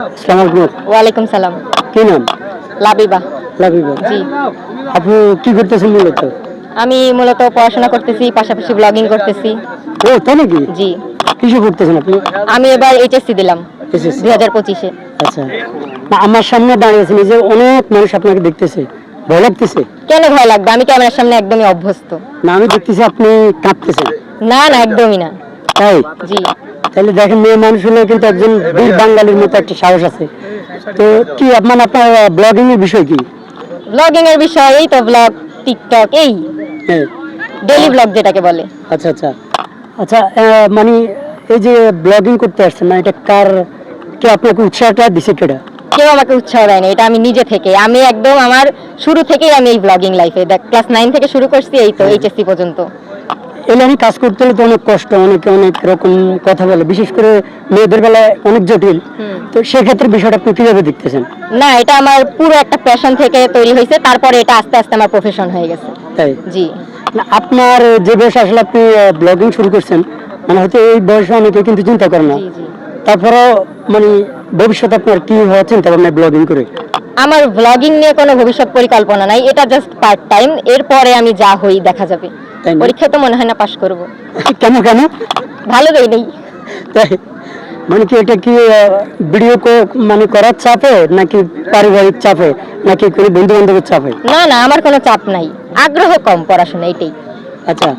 আসসালামু আলাইকুম। ওয়ালাইকুম সালাম। কি নাম? লাবিবা। লাবিবা। জি। আপনি কি করতেছেন মূলত? আমি মূলত পড়াশোনা করতেছি, পাশাপাশি ব্লগিং করতেছি। ও তাই নাকি? জি। কিসে পড়তেছেন আপনি? আমি এবার এইচএসসি দিলাম এসএসসি। 2025-এ। আচ্ছা। না আমার সামনে দাঁড়িয়ে আছেন, এই যে অনেক মানুষ আপনাকে দেখতেছে, ভয় লাগতেছে? কেন ভয় লাগবে? আমি ক্যামেরার সামনে একদমই অভ্যস্ত। না আমি দেখতেছি আপনি কাঁপতেছেন। না না, একদমই না। তাই? জি। তাহলে দেখেন মেয়ে মানুষ হলে কিন্তু একজন বীর বাঙালির মতো একটা সাহস আছে। তো কি মানে আপনার ব্লগিং এর বিষয় কি? ব্লগিং এর বিষয় এই তো ব্লগ, টিকটক, এই হ্যাঁ। ডেইলি ব্লগ যেটাকে বলে। আচ্ছা আচ্ছা। আচ্ছা মানে এই যে ব্লগিং করতে আসছেন, মানে এটা কে আপনাকে উৎসাহটা দিছে কেডা? কেউ আমাকে উৎসাহ দেয়নি, এটা আমি নিজে থেকে, আমি একদম আমার শুরু থেকেই আমি এই ব্লগিং লাইফে ক্লাস 9 থেকে শুরু করছি, এই তো এইচএসসি পর্যন্ত। এলে আমি কাজ করতে হলে তো অনেক কষ্ট, অনেকে অনেক রকম কথা বলে, বিশেষ করে মেয়েদের বেলায় অনেক জটিল। তো সেক্ষেত্রে বিষয়টা আপনি কিভাবে দেখতেছেন? না, এটা আমার পুরো একটা প্যাশন থেকে তৈরি হয়েছে, তারপরে এটা আস্তে আস্তে আমার প্রফেশন হয়ে গেছে। তাই? জি। না আপনার যে বয়সে আসলে আপনি ব্লগিং শুরু করছেন, মানে হয়তো এই বয়সে অনেকে কিন্তু চিন্তা করে না। জি জি। তারপরেও মানে ভবিষ্যতে আপনার কি হওয়ার চিন্তা ভাবনা ব্লগিং করে? আমার ব্লগিং নিয়ে কোনো ভবিষ্যৎ পরিকল্পনা নাই, এটা জাস্ট পার্ট টাইম, এরপরে আমি যা হই দেখা যাবে। তাই না? পরীক্ষায় তো মনে হয় না পাশ করব। কেন কেন? ভালো দেই নেই। তাই? মানে কি এটা কি ভিডিও মানে করার চাপে, নাকি পারিবারিক চাপে, নাকি কোনো বন্ধু বান্ধবের চাপে? না না, আমার কোনো চাপ নাই, আগ্রহ কম পড়াশোনা, এটাই। আচ্ছা।